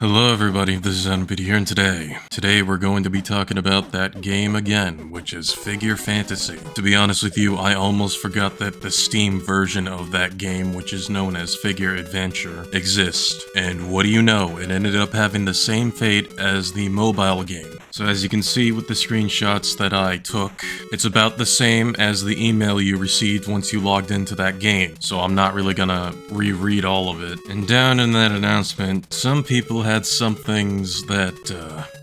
Hello everybody, this is N.M.P.D here, and today we're going to be talking about that game again, which is Figure Fantasy. To be honest with you, I almost forgot that the Steam version of that game, which is known as Figure Adventure, exists. And what do you know, it ended up having the same fate as the mobile game. So as you can see with the screenshots that I took, it's about the same as the email you received once you logged into that game. So I'm not really gonna reread all of it. And down in that announcement, some people had some things that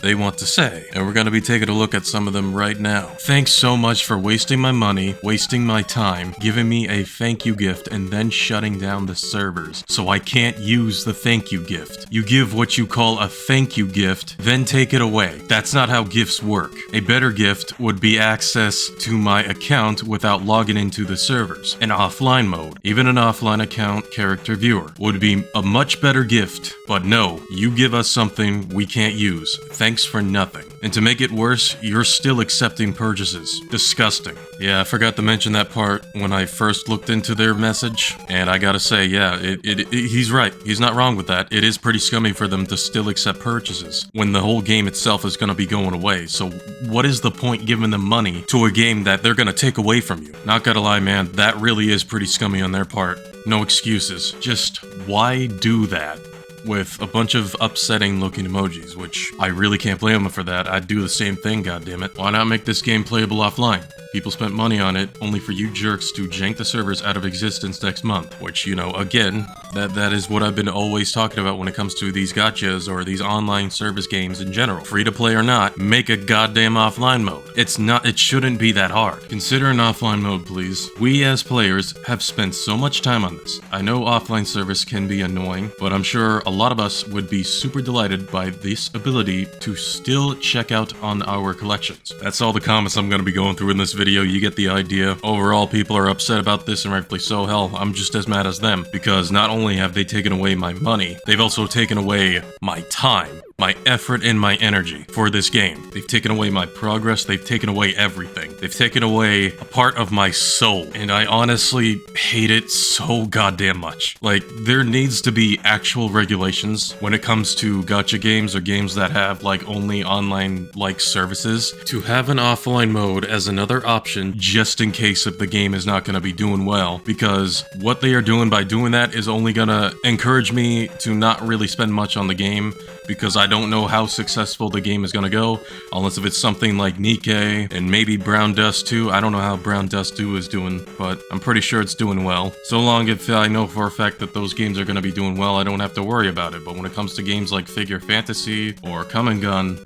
they want to say, and we're gonna be taking a look at some of them right now. Thanks so much for wasting my money, wasting my time, giving me a thank you gift, and then shutting down the servers, so I can't use the thank you gift. You give what you call a thank you gift, then take it away. That's not how gifts work. A better gift would be access to my account without logging into the servers. An offline mode, even an offline account character viewer, would be a much better gift, but no, you give us something we can't use. Thanks for nothing. And to make it worse, you're still accepting purchases. Disgusting. Yeah, I forgot to mention that part when I first looked into their message, and I gotta say, yeah, he's right. He's not wrong with that. It is pretty scummy for them to still accept purchases when the whole game itself is gonna be going away. So what is the point giving them money to a game that they're gonna take away from you? Not gonna lie, man, that really is pretty scummy on their part. No excuses. Just why do that? With a bunch of upsetting looking emojis, which I really can't blame them for that. I'd do the same thing, goddammit. Why not make this game playable offline? People spent money on it only for you jerks to jank the servers out of existence next month, which, you know, again, that is what I've been always talking about when it comes to these gotchas or these online service games in general. Free to play or not, make a goddamn offline mode. It shouldn't be that hard. Consider an offline mode, please. We as players have spent so much time on this. I know offline service can be annoying, but I'm sure a lot of us would be super delighted by this ability to still check out on our collections. That's all the comments I'm going to be going through in this video. You get the idea. Overall, people are upset about this, and rightfully so. Hell, I'm just as mad as them, because not only have they taken away my money, they've also taken away my time, my effort, and my energy for this game. They've taken away my progress, they've taken away everything. They've taken away a part of my soul, and I honestly hate it so goddamn much. Like, there needs to be actual regulations when it comes to gacha games or games that have, like, only online-like services, to have an offline mode as another option just in case if the game is not going to be doing well, because what they are doing by doing that is only going to encourage me to not really spend much on the game, because I don't know how successful the game is going to go, unless if it's something like Nikkei and maybe Brown Dust 2. I don't know how Brown Dust 2 is doing, but I'm pretty sure it's doing well. So long if I know for a fact that those games are going to be doing well, I don't have to worry about it. But when it comes to games like Figure Fantasy or Come and Gun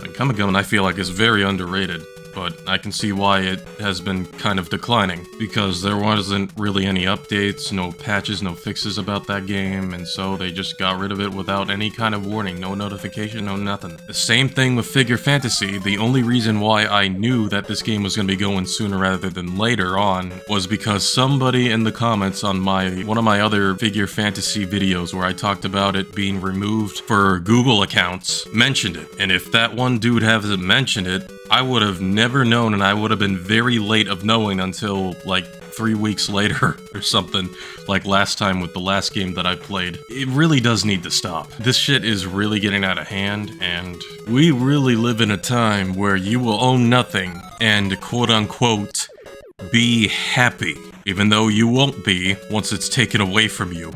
I feel like is very underrated. But I can see why it has been kind of declining, because there wasn't really any updates, no patches, no fixes about that game, and so they just got rid of it without any kind of warning, no notification, no nothing. The same thing with Figure Fantasy. The only reason why I knew that this game was going to be going sooner rather than later on was because somebody in the comments on one of my other Figure Fantasy videos where I talked about it being removed for Google accounts mentioned it. And if that one dude hasn't mentioned it, I would have never known, and I would have been very late of knowing until like 3 weeks later or something, like last time with the last game that I played. It really does need to stop. This shit is really getting out of hand, and we really live in a time where you will own nothing and quote-unquote be happy, even though you won't be once it's taken away from you.